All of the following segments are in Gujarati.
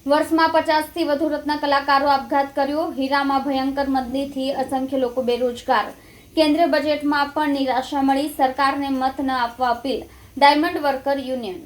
વર્ષમાં 50થી વધુ રત્ન કલાકારો આપઘાત કર્યો। હીરામાં ભયંકર મંદીથી અસંખ્ય લોકો બેરોજગાર। કેન્દ્રીય બજેટમાં પણ નિરાશા મળી। સરકારને મત ન આપવા અપીલ। Diamond worker union.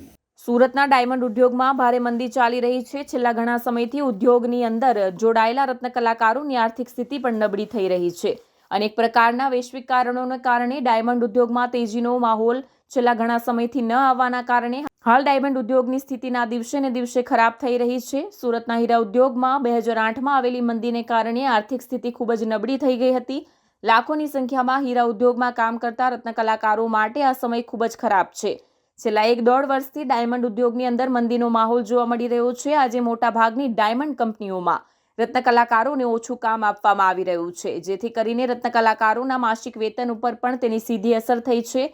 સુરતના ડાયમંડ ઉદ્યોગમાં ભારે મંદી ચાલી રહી છે। છેલ્લા ઘણા સમયથી ઉદ્યોગની અંદર જોડાયેલા રત્ન કલાકારોની આર્થિક સ્થિતિ પણ નબળી થઈ રહી છે। અનેક પ્રકારના વૈશ્વિક કારણોને કારણે ડાયમંડ ઉદ્યોગમાં તેજીનો માહોલ છેલ્લા ઘણા સમયથી ન આવવાના કારણે હાલ ડાયમંડ ઉદ્યોગની સ્થિતિના દિવસે ને દિવસે ખરાબ થઈ રહી છે। સુરતના હીરા ઉદ્યોગમાં 2008માં આવેલી મંદીને કારણે આર્થિક સ્થિતિ ખૂબ જ નબળી થઈ ગઈ હતી। લાખોની સંખ્યામાં હીરા ઉદ્યોગમાં કામ કરતા રત્ન કલાકારો માટે આ સમય ખૂબ જ ખરાબ છે। છેલ્લા 1.5 વર્ષથી ડાયમંડ ઉદ્યોગની અંદર મંદીનો માહોલ જોવા મળી રહ્યો છે। આજે મોટાભાગની ડાયમંડ કંપનીઓમાં રત્ન કલાકારોને ઓછું કામ આપવામાં આવી રહ્યું છે, જેથી કરીને રત્ન કલાકારોના માસિક વેતન ઉપર પણ તેની સીધી અસર થઈ છે।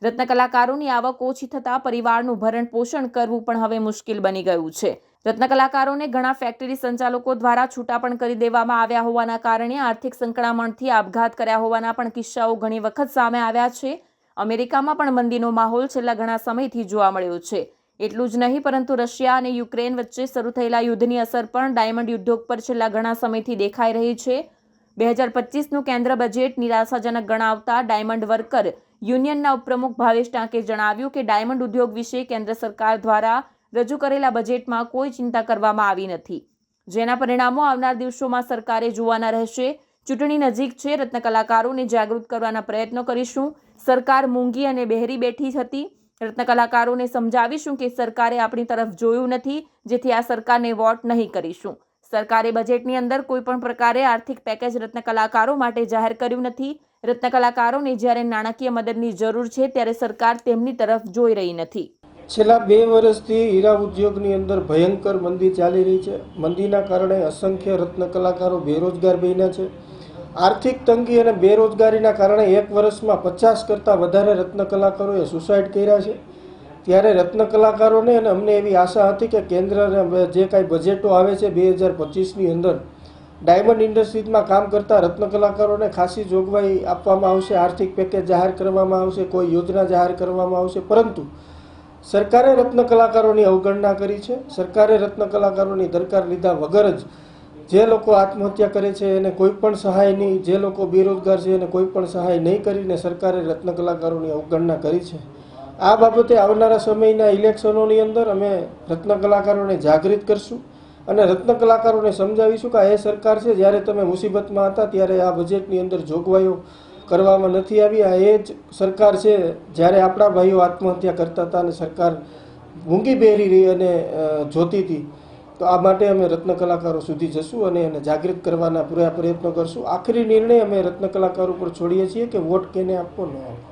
રત્ન કલાકારોની આવક ઓછી થતાં પરિવારનું ભરણ પોષણ કરવું પણ હવે મુશ્કેલ બની ગયું છે। રત્ન કલાકારોને ઘણા ફેક્ટરી સંચાલકો દ્વારા છૂટા પણ કરી દેવામાં આવ્યા હોવાના કારણે આર્થિક સંકળામણથી આપઘાત કર્યા હોવાના પણ કિસ્સાઓ ઘણી વખત સામે આવ્યા છે। અમેરિકામાં પણ મંદીનો માહોલ છેલ્લા ઘણા સમયથી જોવા મળ્યો છે। એટલું જ નહીં, પરંતુ રશિયા અને યુક્રેન વચ્ચે શરૂ થયેલા યુદ્ધની અસર પણ ડાયમંડ ઉદ્યોગ પર છેલ્લા ઘણા સમયથી દેખાઈ રહી છે। 2025નું કેન્દ્ર બજેટ નિરાશાજનક ગણાવતા ડાયમંડ વર્કર યુનિયનના ઉપપ્રમુખ ભાવેશ ટાંકે જણાવ્યું કે ડાયમંડ ઉદ્યોગ વિશે કેન્દ્ર સરકાર દ્વારા રજૂ કરેલા બજેટમાં કોઈ ચિંતા કરવામાં આવી નથી, જેના પરિણામો આવનાર દિવસોમાં સરકારે જોવાના રહેશે। ચૂંટણી નજીક છે, રત્ન કલાકારોને જાગૃત કરવાના પ્રયત્નો કરીશું। સરકાર મૂંગી અને બહેરી બેઠી હતી। રત્ન કલાકારોને સમજાવીશું કે સરકારે આપણી તરફ જોયું નથી, જેથી આ સરકારને વોટ નહીં કરીશું। સરકારે બજેટની અંદર કોઈ પણ પ્રકારે આર્થિક પેકેજ રત્ન કલાકારો માટે જાહેર કર્યું નથી। રત્ન કલાકારોને જ્યારે નાણાકીય મદદની જરૂર છે, ત્યારે સરકાર તેમની તરફ જોઈ રહી નથી। છેલ્લા 2 વર્ષથી હીરા ઉદ્યોગની અંદર ભયંકર મંદી ચાલી રહી છે। મંદીના કારણે અસંખ્ય રત્ન કલાકારો બેરોજગાર બન્યા છે। આર્થિક તંગી અને બેરોજગારીના કારણે 1 વર્ષમાં 50 કરતાં વધારે રત્ન કલાકારોએ સુસાઇડ કર્યા છે। ત્યારે રત્ન કલાકારોને અને અમને એવી આશા હતી કે કેન્દ્રના જે કાંઈ બજેટો આવે છે 2025ની અંદર ડાયમંડ ઇન્ડસ્ટ્રીઝમાં કામ કરતા રત્ન કલાકારોને ખાસી જોગવાઈ આપવામાં આવશે, આર્થિક પેકેજ જાહેર કરવામાં આવશે, કોઈ યોજના જાહેર કરવામાં આવશે, પરંતુ સરકારે રત્ન કલાકારોની અવગણના કરી છે। સરકારે રત્ન કલાકારોની દરકાર લીધા વગર જ જે લોકો આત્મહત્યા કરે છે એને કોઈ પણ સહાય નહીં, જે લોકો બેરોજગાર છે એને કોઈ પણ સહાય નહીં કરીને સરકારે રત્ન કલાકારોની અવગણના કરી છે। આ બાબતે આવનારા સમયના ઇલેક્શનોની અંદર અમે રત્ન કલાકારોને જાગૃત કરશું અને રત્ન કલાકારોને સમજાવીશું કે એ સરકાર છે, જ્યારે તમે મુસીબતમાં હતા ત્યારે આ બજેટની અંદર જોગવાઈઓ કરવામાં નથી આવી। આ એ જ સરકાર છે જ્યારે આપણા ભાઈઓ આત્મહત્યા કરતા હતા અને સરકાર મૂંગી બેહરી રહી અને જોતી હતી। તો આ માટે અમે રત્ન કલાકારો સુધી જશું અને એને જાગૃત કરવાના પૂરા પ્રયત્નો કરશું। આખરી નિર્ણય અમે રત્ન કલાકારો પર છોડીએ છીએ કે વોટ કેને આપવો ન આપવો।